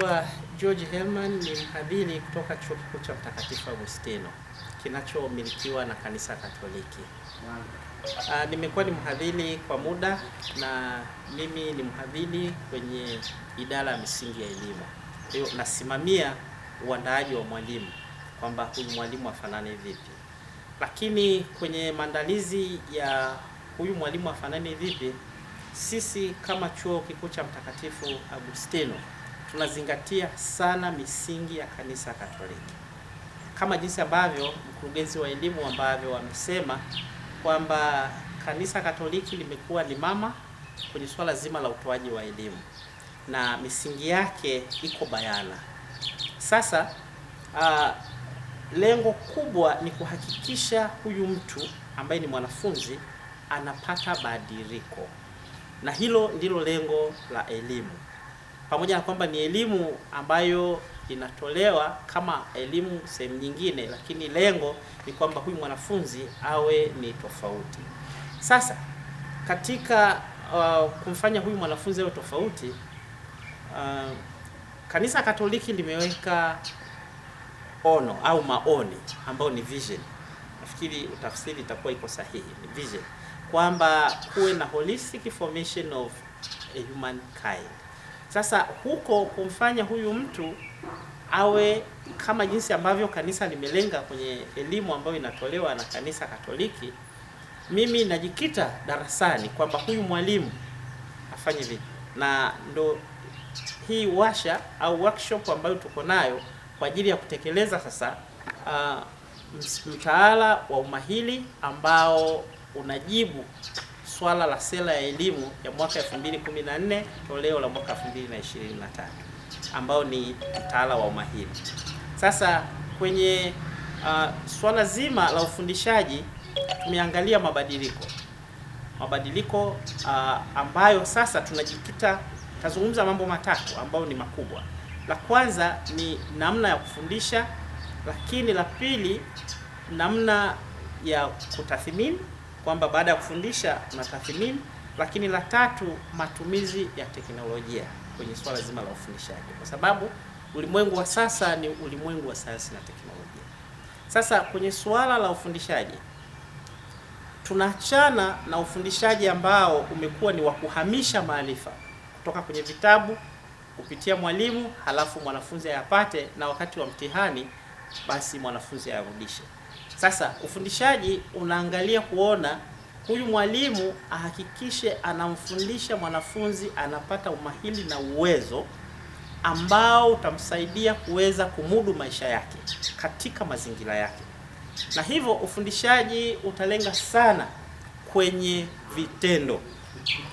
naitwa George Herman, ni mhadhiri kutoka Chuo Kikuu cha Mtakatifu Agustino kinachomilikiwa na Kanisa Katoliki. Nimekuwa ni mhadhiri kwa muda, na mimi ni mhadhiri kwenye idara ya misingi ya elimu. Kwa hiyo nasimamia uandaaji wa mwalimu, kwamba huyu mwalimu afanane vipi. Lakini kwenye maandalizi ya huyu mwalimu afanane vipi, sisi kama Chuo Kikuu cha Mtakatifu Agustino tunazingatia sana misingi ya Kanisa Katoliki, kama jinsi ambavyo mkurugenzi wa elimu ambavyo wamesema kwamba Kanisa Katoliki limekuwa ni mama kwenye swala zima la utoaji wa elimu na misingi yake iko bayana. Sasa lengo kubwa ni kuhakikisha huyu mtu ambaye ni mwanafunzi anapata badiliko, na hilo ndilo lengo la elimu. Pamoja na kwamba ni elimu ambayo inatolewa kama elimu sehemu nyingine, lakini lengo ni kwamba huyu mwanafunzi awe ni tofauti. Sasa katika kumfanya huyu mwanafunzi awe tofauti, Kanisa Katoliki limeweka ono au maoni ambayo ni vision. Nafikiri utafsiri itakuwa iko sahihi, ni vision, kwamba kuwe na holistic formation of a human kind. Sasa huko kumfanya huyu mtu awe kama jinsi ambavyo kanisa limelenga kwenye elimu ambayo inatolewa na Kanisa Katoliki, mimi najikita darasani kwamba huyu mwalimu afanye vipi, na ndo hii washa au workshop ambayo tuko nayo kwa ajili ya kutekeleza sasa mtaala wa umahiri ambao unajibu swala la sera ya elimu ya mwaka 2014 toleo la mwaka 2023 ambao ni mtaala wa umahiri. Sasa kwenye swala zima la ufundishaji tumeangalia mabadiliko ambayo sasa tunajikita, tazungumza mambo matatu ambayo ni makubwa. La kwanza ni namna ya kufundisha, lakini la pili namna ya kutathmini, kwamba baada ya kufundisha tunatathmini, lakini la tatu matumizi ya teknolojia kwenye swala zima la ufundishaji, kwa sababu ulimwengu wa sasa ni ulimwengu wa sayansi na teknolojia. Sasa kwenye swala la ufundishaji tunaachana na ufundishaji ambao umekuwa ni wa kuhamisha maarifa kutoka kwenye vitabu kupitia mwalimu, halafu mwanafunzi ayapate, na wakati wa mtihani basi mwanafunzi ayarudishe. Sasa ufundishaji unaangalia kuona huyu mwalimu ahakikishe anamfundisha mwanafunzi anapata umahiri na uwezo ambao utamsaidia kuweza kumudu maisha yake katika mazingira yake, na hivyo ufundishaji utalenga sana kwenye vitendo.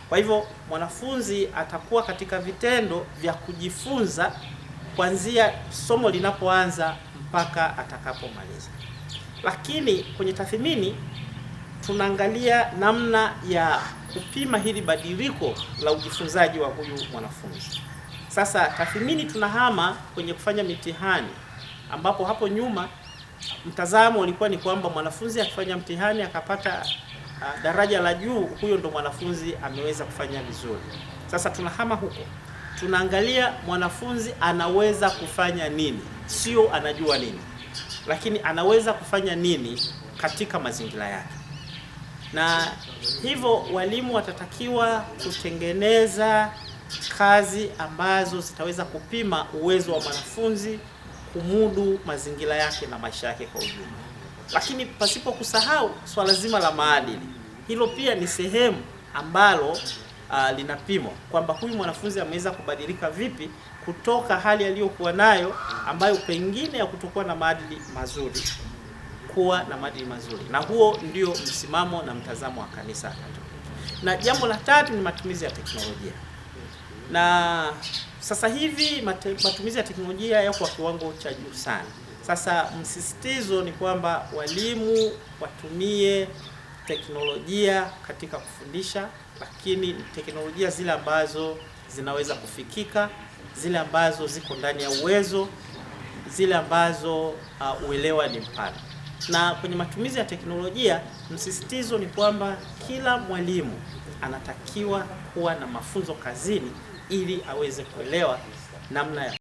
Kwa hivyo mwanafunzi atakuwa katika vitendo vya kujifunza kuanzia somo linapoanza mpaka atakapomaliza. Lakini kwenye tathmini tunaangalia namna ya kupima hili badiliko la ujifunzaji wa huyu mwanafunzi. Sasa tathmini tunahama kwenye kufanya mitihani, ambapo hapo nyuma mtazamo ulikuwa ni kwamba mwanafunzi akifanya mtihani akapata daraja la juu, huyo ndo mwanafunzi ameweza kufanya vizuri. Sasa tunahama huko, tunaangalia mwanafunzi anaweza kufanya nini, sio anajua nini, lakini anaweza kufanya nini katika mazingira yake. Na hivyo walimu watatakiwa kutengeneza kazi ambazo zitaweza kupima uwezo wa mwanafunzi kumudu mazingira yake na maisha yake kwa ujumla. Lakini pasipo kusahau swala zima la maadili, hilo pia ni sehemu ambalo linapimwa kwamba huyu mwanafunzi ameweza kubadilika vipi kutoka hali aliyokuwa nayo ambayo pengine ya kutokuwa na maadili mazuri kuwa na maadili mazuri. Na huo ndio msimamo na mtazamo wa Kanisa Katoliki. Na jambo la tatu ni matumizi ya teknolojia. Na sasa hivi matumizi ya teknolojia yako kwa kiwango cha juu sana. Sasa msisitizo ni kwamba walimu watumie teknolojia katika kufundisha, lakini teknolojia zile ambazo zinaweza kufikika, zile ambazo ziko ndani ya uwezo, zile ambazo uelewa ni mpana. Na kwenye matumizi ya teknolojia msisitizo ni kwamba kila mwalimu anatakiwa kuwa na mafunzo kazini ili aweze kuelewa namna ya